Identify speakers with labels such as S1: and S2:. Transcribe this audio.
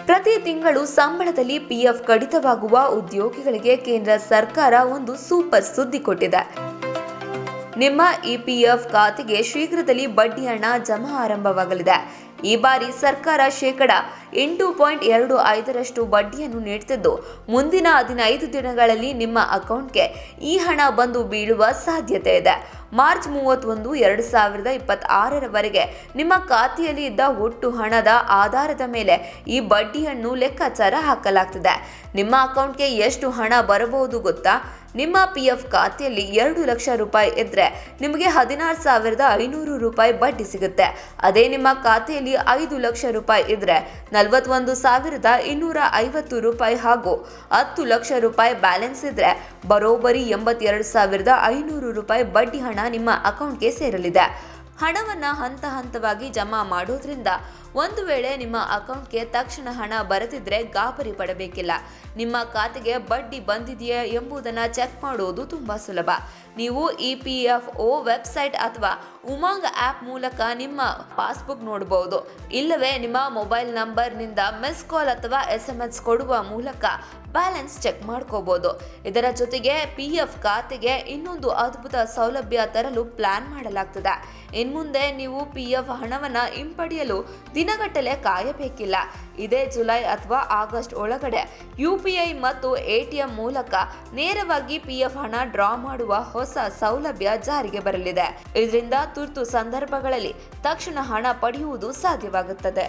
S1: ಪ್ರತಿ ತಿಂಗಳು ಸಂಬಳದಲ್ಲಿ ಪಿಎಫ್ ಕಡಿತವಾಗುವ ಉದ್ಯೋಗಿಗಳಿಗೆ ಕೇಂದ್ರ ಸರ್ಕಾರ ಒಂದು ಸೂಪರ್ ಸುದ್ದಿ ಕೊಟ್ಟಿದೆ. ನಿಮ್ಮ ಇಪಿಎಫ್ ಖಾತೆಗೆ ಶೀಘ್ರದಲ್ಲಿ ಬಡ್ಡಿ ಹಣ ಜಮಾ ಆರಂಭವಾಗಲಿದೆ. ಈ ಬಾರಿ ಸರ್ಕಾರ ಶೇಕಡ 8.25ರಷ್ಟು ಬಡ್ಡಿಯನ್ನು ನೀಡುತ್ತಿದ್ದು, ಮುಂದಿನ 15 ದಿನಗಳಲ್ಲಿ ನಿಮ್ಮ ಅಕೌಂಟ್ಗೆ ಈ ಹಣ ಬಂದು ಬೀಳುವ ಸಾಧ್ಯತೆ ಇದೆ. ಮಾರ್ಚ್ 31, 2026ರವರೆಗೆ ನಿಮ್ಮ ಖಾತೆಯಲ್ಲಿ ಇದ್ದ ಒಟ್ಟು ಹಣದ ಆಧಾರದ ಮೇಲೆ ಈ ಬಡ್ಡಿಯನ್ನು ಲೆಕ್ಕಾಚಾರ ಹಾಕಲಾಗ್ತದೆ. ನಿಮ್ಮ ಅಕೌಂಟ್ಗೆ ಎಷ್ಟು ಹಣ ಬರಬಹುದು ಗೊತ್ತಾ? ನಿಮ್ಮ ಪಿಎಫ್ ಖಾತೆಯಲ್ಲಿ 2 ಲಕ್ಷ ರೂಪಾಯಿ ಇದ್ರೆ ನಿಮಗೆ 16,500 ರೂಪಾಯಿ ಬಡ್ಡಿ ಸಿಗುತ್ತೆ. ಅದೇ ನಿಮ್ಮ ಖಾತೆಯಲ್ಲಿ 5 ಲಕ್ಷ ರೂಪಾಯಿ ಇದ್ರೆ 41,250 ರೂಪಾಯಿ ಹಾಗೂ 10 ಲಕ್ಷ ರೂಪಾಯಿ ಬ್ಯಾಲೆನ್ಸ್ ಇದ್ರೆ ಬರೋಬ್ಬರಿ 82,500 ರೂಪಾಯಿ ಬಡ್ಡಿ ಹಣ ನಿಮ್ಮ ಅಕೌಂಟ್ಗೆ ಸೇರಲಿದೆ. ಹಣವನ್ನು ಹಂತ ಹಂತವಾಗಿ ಜಮಾ ಮಾಡೋದ್ರಿಂದ ಒಂದು ವೇಳೆ ನಿಮ್ಮ ಅಕೌಂಟ್ಗೆ ತಕ್ಷಣ ಹಣ ಬರದಿದ್ರೆ ಗಾಬರಿ ಪಡಬೇಕಿಲ್ಲ. ನಿಮ್ಮ ಖಾತೆಗೆ ಬಡ್ಡಿ ಬಂದಿದೆಯೇ ಎಂಬುದನ್ನು ಚೆಕ್ ಮಾಡೋದು ತುಂಬಾ ಸುಲಭ. ನೀವು ಇಪಿಎಫ್ಒ ವೆಬ್ಸೈಟ್ ಅಥವಾ ಉಮಂಗ್ ಆ್ಯಪ್ ಮೂಲಕ ನಿಮ್ಮ ಪಾಸ್ಬುಕ್ ನೋಡಬಹುದು. ಇಲ್ಲವೇ ನಿಮ್ಮ ಮೊಬೈಲ್ ನಂಬರ್ನಿಂದ ಮಿಸ್ ಕಾಲ್ ಅಥವಾ SMS ಕೊಡುವ ಮೂಲಕ ಬ್ಯಾಲೆನ್ಸ್ ಚೆಕ್ ಮಾಡ್ಕೋಬಹುದು. ಇದರ ಜೊತೆಗೆ ಪಿಎಫ್ ಖಾತೆಗೆ ಇನ್ನೊಂದು ಅದ್ಭುತ ಸೌಲಭ್ಯ ತರಲು ಪ್ಲಾನ್ ಮಾಡಲಾಗ್ತದೆ. ಇನ್ಮುಂದೆ ನೀವು ಪಿಎಫ್ ಹಣವನ್ನು ಹಿಂಪಡೆಯಲು ದಿನಗಟ್ಟಲೆ ಕಾಯಬೇಕಿಲ್ಲ. ಇದೇ ಜುಲೈ ಅಥವಾ ಆಗಸ್ಟ್ ಒಳಗಡೆ UPI ಮತ್ತು ATM ಮೂಲಕ ನೇರವಾಗಿ ಪಿಎಫ್ ಹಣ ಡ್ರಾ ಮಾಡುವ ಹೊಸ ಸೌಲಭ್ಯ ಜಾರಿಗೆ ಬರಲಿದೆ. ಇದರಿಂದ ತುರ್ತು ಸಂದರ್ಭಗಳಲ್ಲಿ ತಕ್ಷಣ ಹಣ ಪಡೆಯುವುದು ಸಾಧ್ಯವಾಗುತ್ತದೆ.